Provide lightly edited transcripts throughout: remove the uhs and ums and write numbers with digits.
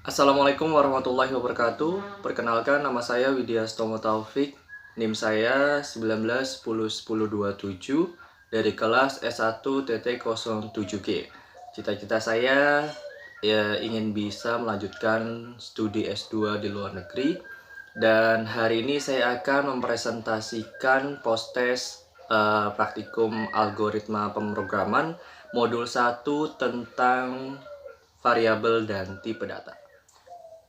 Assalamualaikum warahmatullahi wabarakatuh. Perkenalkan, nama saya Widya Stomo Taufik. NIM saya 19101027 dari kelas S1 TT07G. Cita-cita saya ingin bisa melanjutkan studi S2 di luar negeri. Dan hari ini saya akan mempresentasikan postes praktikum algoritma pemrograman modul 1 tentang variabel dan tipe data.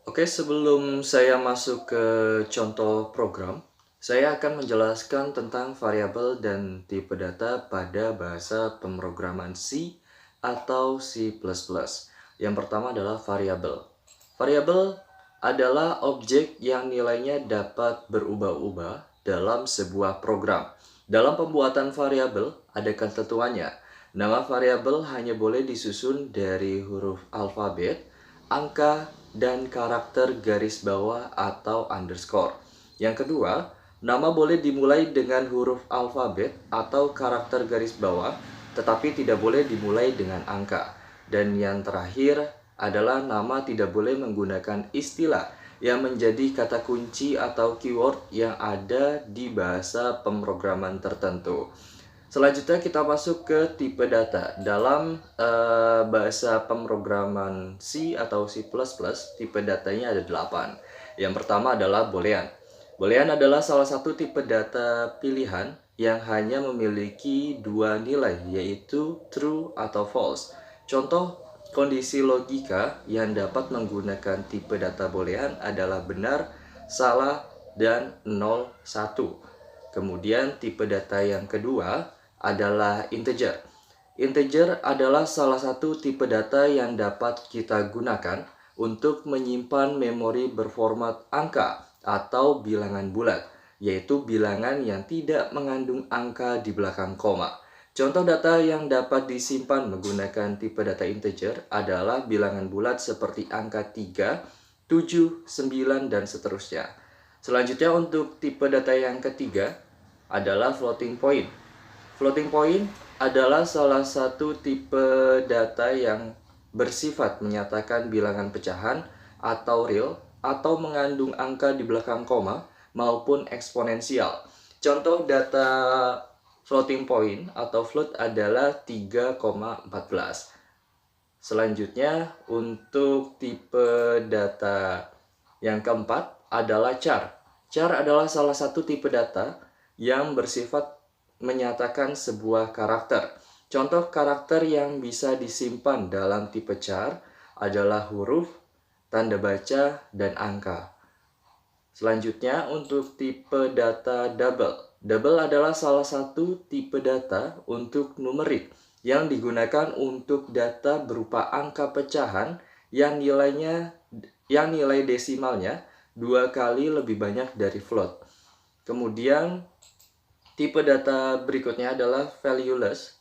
Oke, sebelum saya masuk ke contoh program, saya akan menjelaskan tentang variabel dan tipe data pada bahasa pemrograman C atau C++. Yang pertama adalah variabel. Variabel adalah objek yang nilainya dapat berubah-ubah dalam sebuah program. Dalam pembuatan variabel ada ketentuannya. Nama variabel hanya boleh disusun dari huruf alfabet, angka, dan karakter garis bawah atau underscore. Yang kedua, nama boleh dimulai dengan huruf alfabet atau karakter garis bawah, tetapi tidak boleh dimulai dengan angka. Dan yang terakhir adalah nama tidak boleh menggunakan istilah yang menjadi kata kunci atau keyword yang ada di bahasa pemrograman tertentu. Selanjutnya kita masuk ke tipe data. Dalam bahasa pemrograman C atau C++, tipe datanya ada 8. Yang pertama adalah boolean. Boolean adalah salah satu tipe data pilihan yang hanya memiliki dua nilai, yaitu true atau false. Contoh kondisi logika yang dapat menggunakan tipe data boolean adalah benar, salah, dan 0, 1. Kemudian tipe data yang kedua adalah integer. Integer adalah salah satu tipe data yang dapat kita gunakan untuk menyimpan memori berformat angka atau bilangan bulat, yaitu bilangan yang tidak mengandung angka di belakang koma. Contoh data yang dapat disimpan menggunakan tipe data integer adalah bilangan bulat seperti angka 3, 7, 9, dan seterusnya. Selanjutnya untuk tipe data yang ketiga adalah floating point. Floating point adalah salah satu tipe data yang bersifat menyatakan bilangan pecahan atau real atau mengandung angka di belakang koma maupun eksponensial. Contoh data floating point atau float adalah 3,14. Selanjutnya untuk tipe data yang keempat adalah char. Char adalah salah satu tipe data yang bersifat menyatakan sebuah karakter. Contoh karakter yang bisa disimpan dalam tipe char adalah huruf, tanda baca, dan angka. Selanjutnya untuk tipe data double. Double adalah salah satu tipe data untuk numerik yang digunakan untuk data berupa angka pecahan yang nilai desimalnya 2 kali lebih banyak dari float. Kemudian tipe data berikutnya adalah valueless,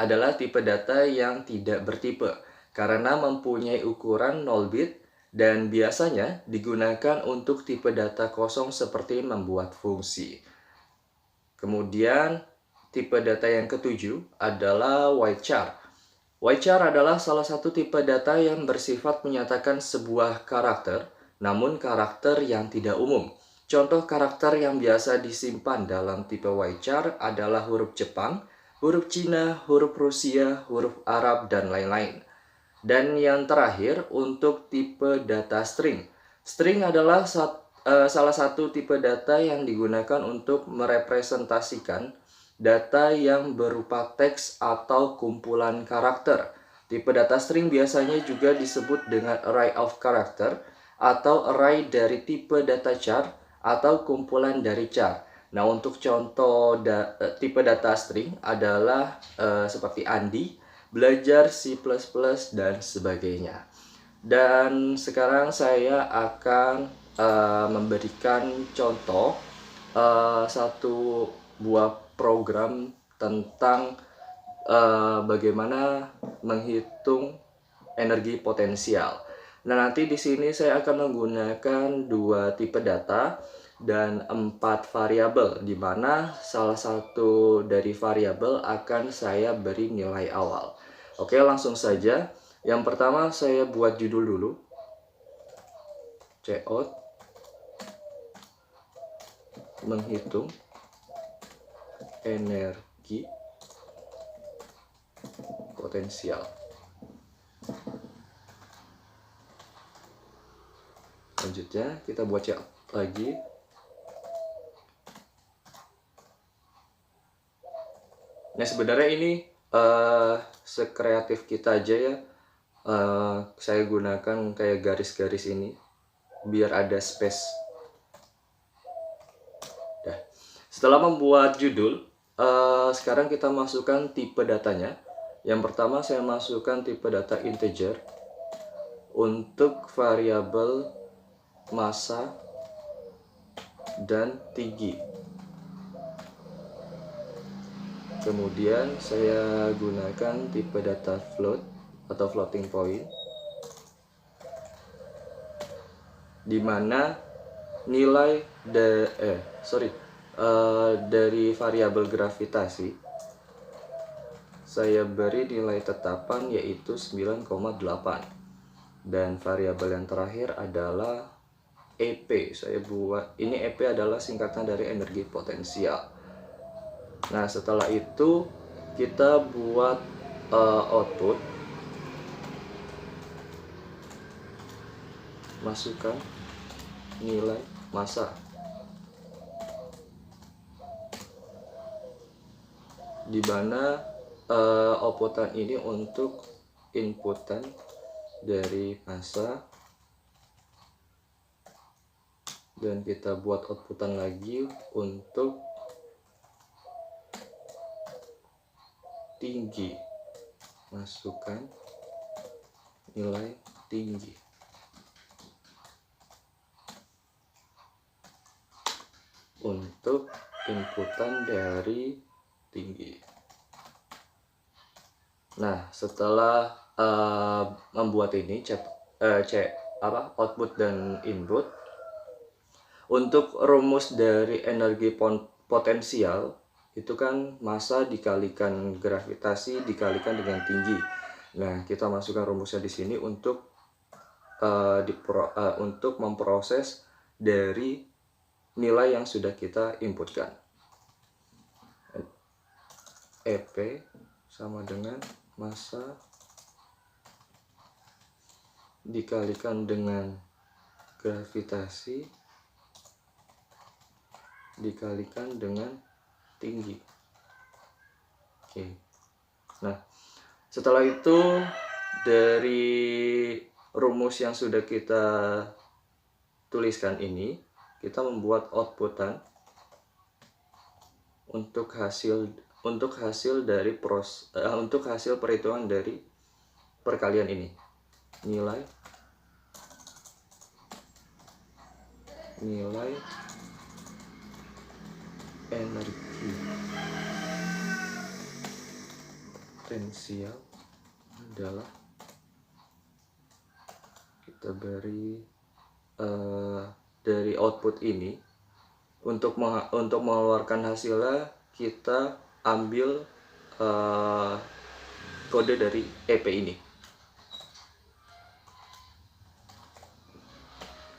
adalah tipe data yang tidak bertipe karena mempunyai ukuran 0 bit dan biasanya digunakan untuk tipe data kosong seperti membuat fungsi. Kemudian tipe data yang ketujuh adalah white char. White char adalah salah satu tipe data yang bersifat menyatakan sebuah karakter, namun karakter yang tidak umum. Contoh karakter yang biasa disimpan dalam tipe white char adalah huruf Jepang, huruf Cina, huruf Rusia, huruf Arab, dan lain-lain. Dan yang terakhir untuk tipe data string. String adalah salah satu tipe data yang digunakan untuk merepresentasikan data yang berupa teks atau kumpulan karakter. Tipe data string biasanya juga disebut dengan array of character atau array dari tipe data char atau kumpulan dari char. Nah, untuk contoh tipe data string adalah seperti Andi, belajar C++, dan sebagainya. Dan sekarang saya akan memberikan contoh satu buah program tentang bagaimana menghitung energi potensial. Nah, nanti di sini saya akan menggunakan dua tipe data dan 4 variabel, di mana salah satu dari variabel akan saya beri nilai awal. Oke, langsung saja. Yang pertama saya buat judul dulu. Cout menghitung energi potensial. Selanjutnya kita buat Cout lagi. Nah sebenarnya ini sekreatif kita aja ya. Saya gunakan kayak garis-garis ini biar ada space. Nah, setelah membuat judul, sekarang kita masukkan tipe datanya. Yang pertama saya masukkan tipe data integer untuk variabel massa dan tinggi. Kemudian saya gunakan tipe data float atau floating point, di mana nilai dari variabel gravitasi saya beri nilai tetapan yaitu 9,8, dan variabel yang terakhir adalah EP. Saya buat ini, EP adalah singkatan dari energi potensial. Nah setelah itu kita buat output, masukkan nilai massa, di mana outputan ini untuk inputan dari massa, dan kita buat outputan lagi untuk tinggi, masukkan nilai tinggi. Untuk inputan dari tinggi. Nah setelah membuat ini output dan input, untuk rumus dari energi potensial itu kan massa dikalikan gravitasi dikalikan dengan tinggi. Nah kita masukkan rumusnya di sini untuk untuk memproses dari nilai yang sudah kita inputkan. EP sama dengan massa dikalikan dengan gravitasi dikalikan dengan tinggi. Oke. Nah setelah itu dari rumus yang sudah kita tuliskan ini, kita membuat outputan untuk hasil dari untuk hasil perhitungan dari perkalian ini. Nilai energi potensial adalah, kita beri dari output ini, untuk mengeluarkan hasilnya kita ambil kode dari EP ini.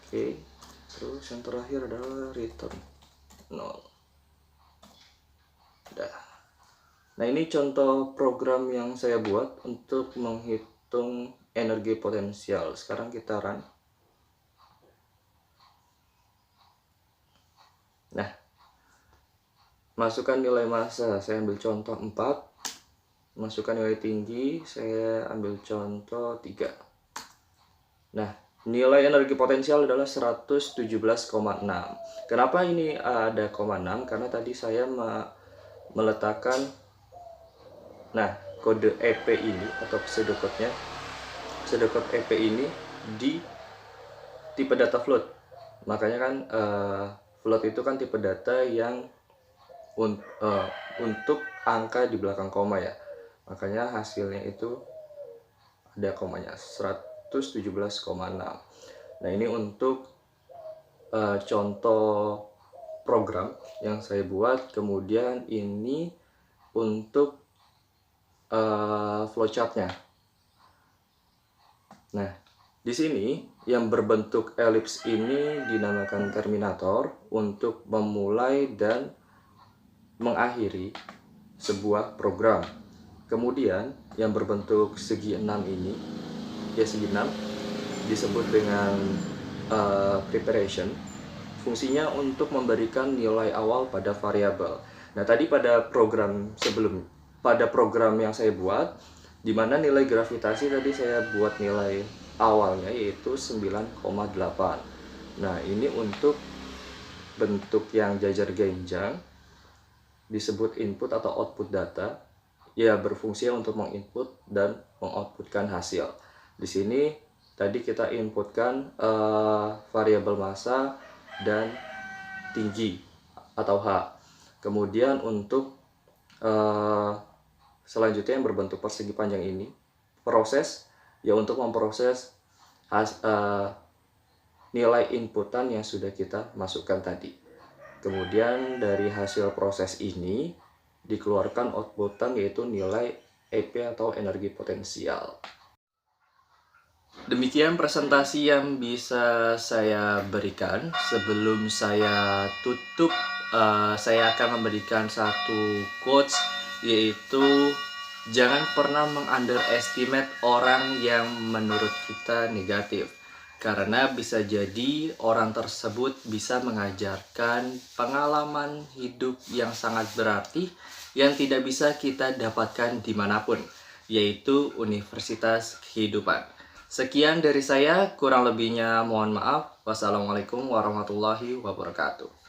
Oke, terus yang terakhir adalah return 0. Nah ini contoh program yang saya buat untuk menghitung energi potensial. Sekarang kita run. Nah masukkan nilai massa, saya ambil contoh 4. Masukkan nilai tinggi, saya ambil contoh 3. Nah nilai energi potensial adalah 117,6. Kenapa ini ada 0,6? Karena tadi saya meletakkan kode EP ini atau pseudocode EP ini di tipe data float. Makanya kan float itu kan tipe data yang untuk angka di belakang koma ya. Makanya hasilnya itu ada komanya, 117,6. Nah ini untuk contoh program yang saya buat. Kemudian ini untuk flowchartnya. Nah Di sini yang berbentuk elips ini dinamakan terminator untuk memulai dan mengakhiri sebuah program. Kemudian yang berbentuk segi 6 ini, ya segi 6 disebut dengan preparation. Fungsinya untuk memberikan nilai awal pada variabel. Nah, tadi pada program yang saya buat, di mana nilai gravitasi tadi saya buat nilai awalnya yaitu 9,8. Nah, ini untuk bentuk yang jajar genjang disebut input atau output data, ya berfungsi untuk menginput dan mengoutputkan hasil. Di sini tadi kita inputkan variabel massa dan tinggi atau H. Kemudian untuk selanjutnya yang berbentuk persegi panjang ini, proses ya untuk memproses nilai inputan yang sudah kita masukkan tadi. Kemudian dari hasil proses ini dikeluarkan outputan yaitu nilai EP atau energi potensial. Demikian presentasi yang bisa saya berikan. Sebelum saya tutup, saya akan memberikan satu quotes, yaitu jangan pernah mengunderestimate orang yang menurut kita negatif. Karena bisa jadi orang tersebut bisa mengajarkan pengalaman hidup yang sangat berarti yang tidak bisa kita dapatkan dimanapun, yaitu Universitas Kehidupan. Sekian dari saya, kurang lebihnya mohon maaf. Wassalamualaikum warahmatullahi wabarakatuh.